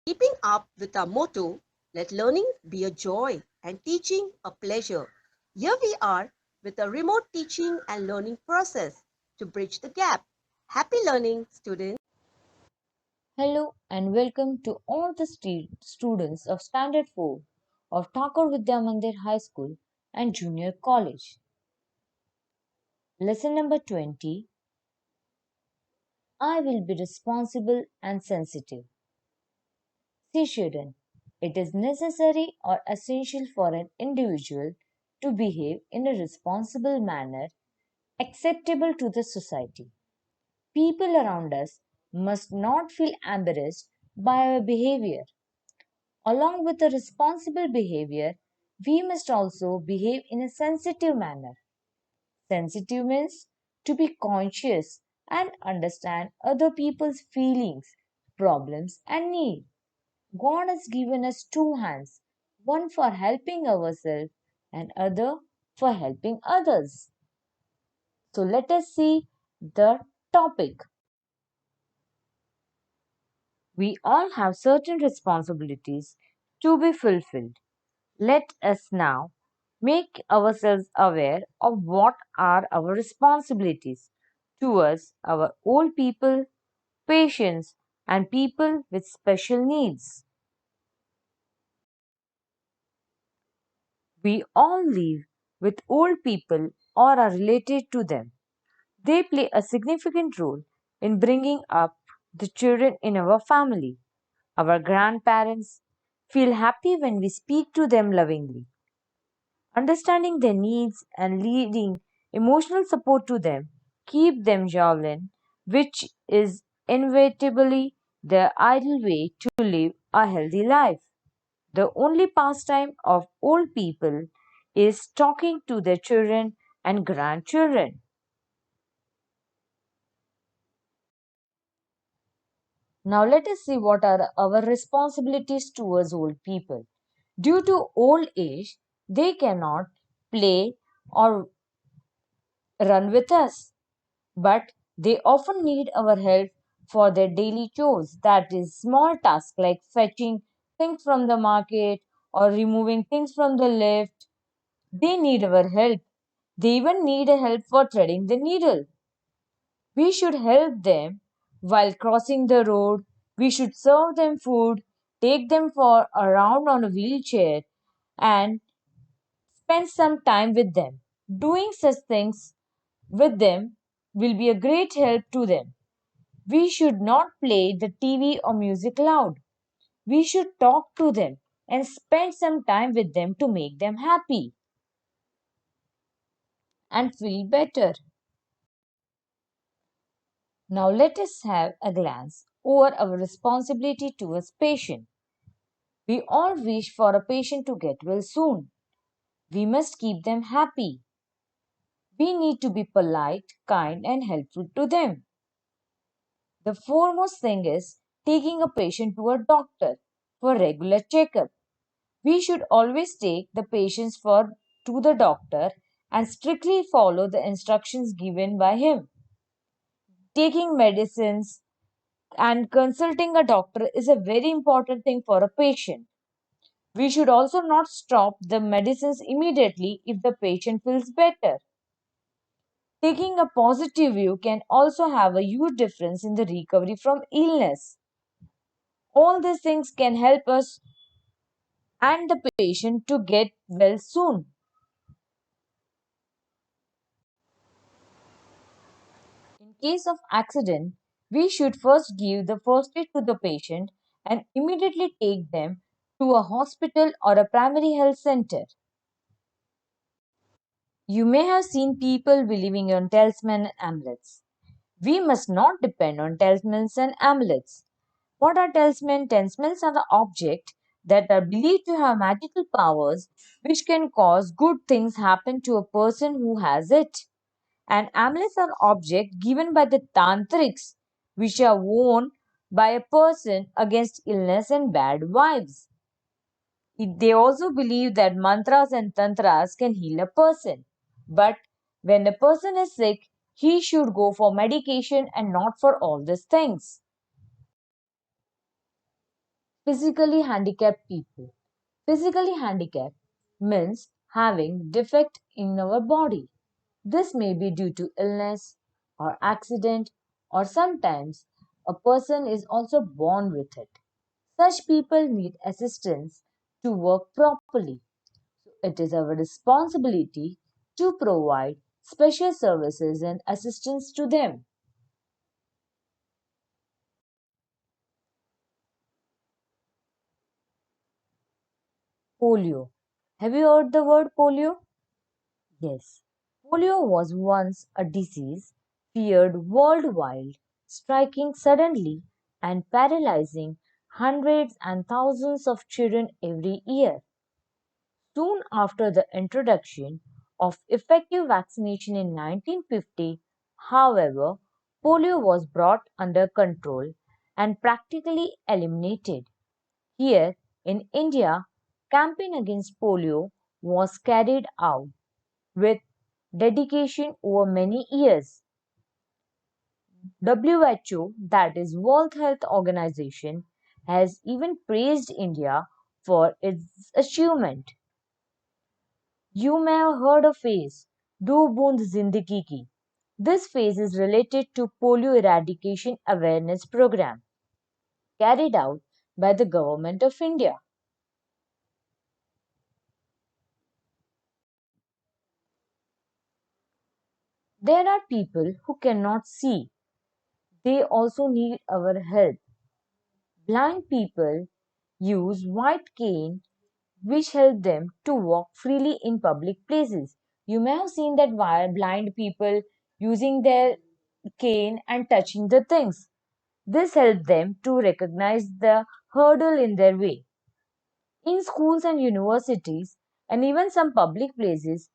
Keeping up with our motto, let learning be a joy and teaching a pleasure. Here we are with a remote teaching and learning process to bridge the gap. Happy learning, students. Hello and welcome to all the students of Standard 4 of Thakur Vidya Mandir High School and Junior College. Lesson number 20. I will be responsible and sensitive. See children, it is necessary or essential for an individual to behave in a responsible manner acceptable to the society. People around us must not feel embarrassed by our behavior. Along with a responsible behavior, we must also behave in a sensitive manner. Sensitive means to be conscious and understand other people's feelings, problems, and needs. God has given us two hands, one for helping ourselves and other for helping others. So let us see the topic. We all have certain responsibilities to be fulfilled. Let us now make ourselves aware of what are our responsibilities towards our old people, patients, and people with special needs. We all live with old people or are related to them. They play a significant role in bringing up the children in our family. Our grandparents feel happy when we speak to them lovingly. Understanding their needs and leading emotional support to them keep them javelin, which is inevitably the ideal way to live a healthy life. The only pastime of old people is talking to their children and grandchildren. Now let us see what are our responsibilities towards old people. Due to old age, they cannot play or run with us, but they often need our help for their daily chores, that is, small tasks like fetching things from the market or removing things from the lift. They need our help. They even need a help for threading the needle. We should help them while crossing the road. We should serve them food, take them for a round on a wheelchair, and spend some time with them. Doing such things with them will be a great help to them. We should not play the TV or music loud. We should talk to them and spend some time with them to make them happy and feel better. Now let us have a glance over our responsibility towards patient. We all wish for a patient to get well soon. We must keep them happy. We need to be polite, kind, and helpful to them. The foremost thing is taking a patient to a doctor for regular checkup. We should always take the patients to the doctor and strictly follow the instructions given by him. Taking medicines and consulting a doctor is a very important thing for a patient. We should also not stop the medicines immediately if the patient feels better. Taking a positive view can also have a huge difference in the recovery from illness. All these things can help us and the patient to get well soon. In case of accident, we should first give the first aid to the patient and immediately take them to a hospital or a primary health center. You may have seen people believing on talisman and amulets. We must not depend on talismans and amulets. What are talismans? Talismans are the objects that are believed to have magical powers which can cause good things happen to a person who has it. And amulets are objects given by the tantrics which are worn by a person against illness and bad vibes. They also believe that mantras and tantras can heal a person. But when a person is sick, he should go for medication and not for all these things. Physically handicapped people. Physically handicapped means having defect in our body. This may be due to illness or accident, or sometimes a person is also born with it. Such people need assistance to work properly. It is our responsibility to provide special services and assistance to them. Polio. Have you heard the word polio? Yes. Polio was once a disease feared worldwide, striking suddenly and paralyzing hundreds and thousands of children every year. Soon after the introduction of effective vaccination in 1950, however, polio was brought under control and practically eliminated. Here in India, campaign against polio was carried out with dedication over many years. WHO, that is World Health Organization, has even praised India for its achievement. You may have heard a phrase, Do Boond Zindagi Ki. This phase is related to polio eradication awareness program carried out by the government of India. There are people who cannot see. They also need our help. Blind people use white cane which help them to walk freely in public places. You may have seen that blind people using their cane and touching the things. This helps them to recognize the hurdle in their way. In schools and universities, and even some public places,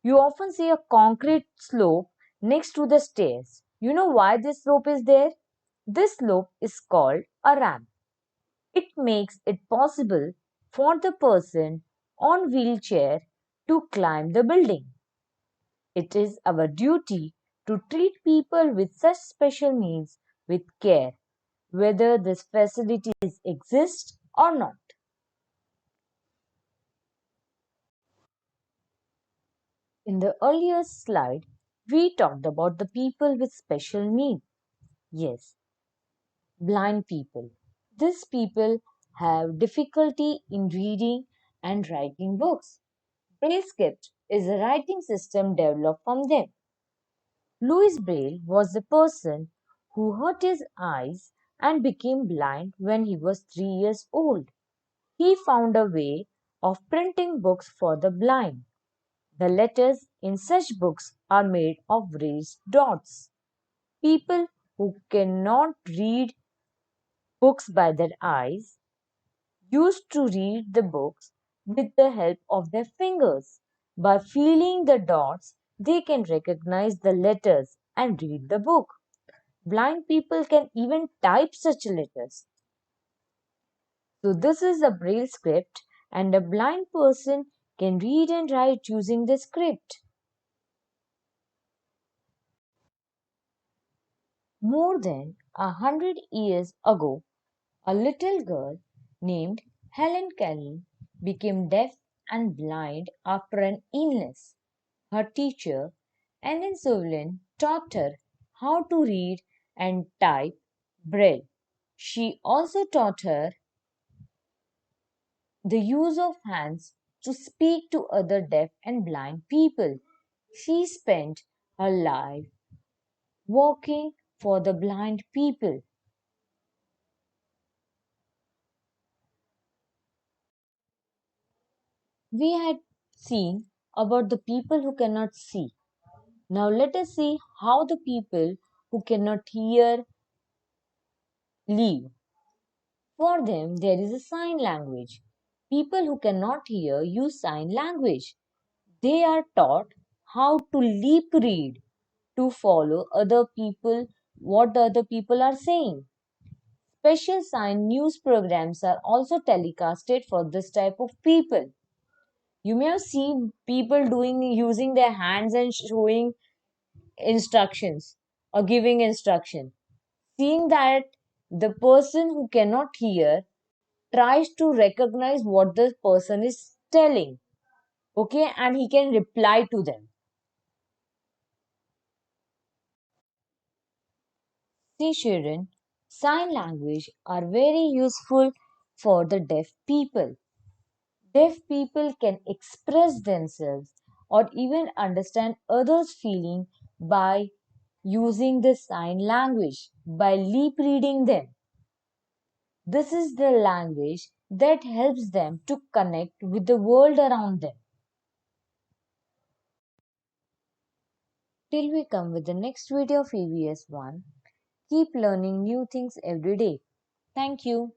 you often see a concrete slope next to the stairs. You know why this slope is there? This slope is called a ramp. It makes it possible for the person on wheelchair to climb the building. It is our duty to treat people with such special needs with care, whether these facilities exist or not. In the earlier slide, we talked about the people with special needs. Yes, blind people. These people have difficulty in reading and writing books. Braille script is a writing system developed from them. Louis Braille was the person who hurt his eyes and became blind when he was 3 years old. He found a way of printing books for the blind. The letters in such books are made of raised dots. People who cannot read books by their eyes used to read the books with the help of their fingers. By feeling the dots, they can recognize the letters and read the book. Blind people can even type such letters. So, this is a braille script, and a blind person can read and write using the script. More than 100 years ago, a little girl named Helen Kelly became deaf and blind after an illness. Her teacher, Ellen Suvlin, taught her how to read and type Braille. She also taught her the use of hands to speak to other deaf and blind people. She spent her life working for the blind people. We had seen about the people who cannot see. Now let us see how the people who cannot hear live. For them, there is a sign language. People who cannot hear use sign language. They are taught how to lip read to follow other people what the other people are saying. Special sign news programs are also telecasted for this type of people. You may have seen people doing using their hands and showing instructions or giving instruction. Seeing that the person who cannot hear tries to recognize what the person is telling, okay, and he can reply to them. See, Sharon, sign language are very useful for the deaf people. Deaf people can express themselves or even understand others' feeling by using the sign language, by lip reading them. This is the language that helps them to connect with the world around them. Till we come with the next video of EVS1, keep learning new things every day. Thank you.